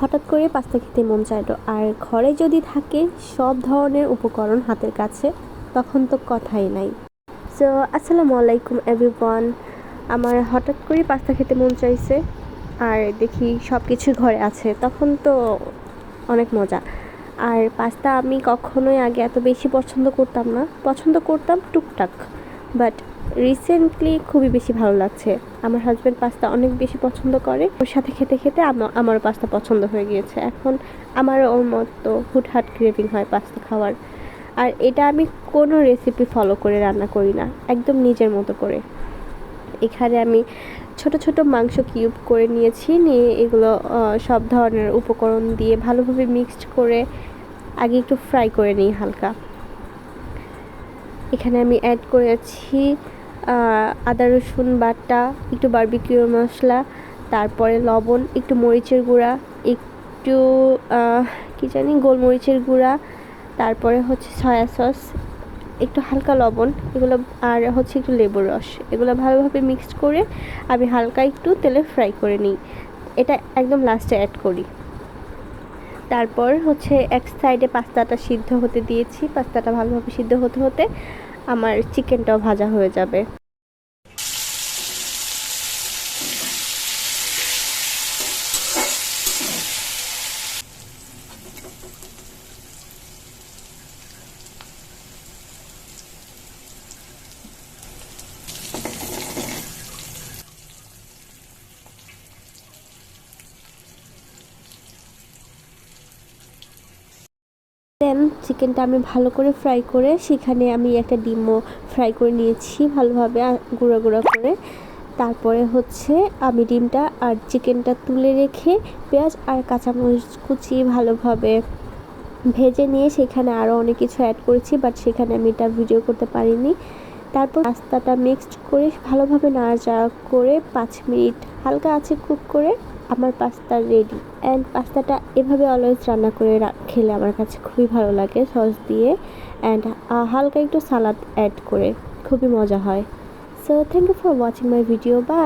হঠাৎ করে পাস্তা খেতে মন চাইলো, আর ঘরে যদি থাকে সব ধরনের উপকরণ হাতের কাছে, তখন তো কথাই নাই। সো আসসালামু আলাইকুম এভরিওয়ান। আমার হঠাৎ করে পাস্তা খেতে মন চাইছে, আর দেখি সব কিছু ঘরে আছে, তখন তো অনেক মজা। আর পাস্তা আমি কখনোই আগে এত বেশি পছন্দ করতাম টুকটাক, বাট রিসেন্টলি খুবই বেশি ভালো লাগছে। আমার হাজব্যান্ড পাস্তা অনেক বেশি পছন্দ করে, ওর সাথে খেতে খেতে আমারও পাস্তা পছন্দ হয়ে গিয়েছে। এখন আমার ওর মতো হুটহাট ক্রেভিং হয় পাস্তা খাওয়ার। আর এটা আমি কোনো রেসিপি ফলো করে রান্না করি না, একদম নিজের মতো করে। এখানে আমি ছোট ছোট মাংস কিউব করে নিয়ে এগুলো সব ধরনের উপকরণ দিয়ে ভালোভাবে মিক্সড করে আগে একটু ফ্রাই করে নিই হালকা। এখানে আমি অ্যাড করেছি আদা রসুন বাটা, একটু বারবিকিউ মশলা, তারপরে লবণ, একটু মরিচের গুঁড়া, একটু গোলমরিচের গুঁড়া, তারপরে হচ্ছে সয়া সস, একটু হালকা লবণ, এগুলো আর হচ্ছে একটু লেবুর রস। এগুলো ভালোভাবে মিক্সড করে আমি হালকা একটু তেলে ফ্রাই করে নিই। এটা একদম লাস্টে অ্যাড করি। তারপর হচ্ছে এক সাইডে পাস্তাটা সিদ্ধ হতে দিয়েছি। পাস্তাটা ভালোভাবে সিদ্ধ হতে হতে আমার চিকেনটাও ভাজা হয়ে যাবে। দেন চিকেনটা আমি ভালো করে ফ্রাই করে সেখানে আমি একটা ডিমও ফ্রাই করে নিয়েছি ভালোভাবে গুঁড়ো গুঁড়ো করে। তারপরে হচ্ছে আমি ডিমটা আর চিকেনটা তুলে রেখে পেঁয়াজ আর কাঁচামরিচ কুচিয়ে ভালোভাবে ভেজে নিয়ে সেখানে আরও অনেক কিছু অ্যাড করেছি, বাট সেখানে আমি এটা ভিডিও করতে পারিনি। তারপর পাস্তাটা মিক্সড করে ভালোভাবে নাড়াচাড়া করে 5 মিনিট হালকা আছে কুক করে আমার পাস্তা রেডি। অ্যান্ড পাস্তাটা এভাবে অলওয়েজ রান্না করে খেলে আমার কাছে খুবই ভালো লাগে, সস দিয়ে অ্যান্ড হালকা একটু সালাদ অ্যাড করে খুবই মজা হয়। So thank you for watching my video. By.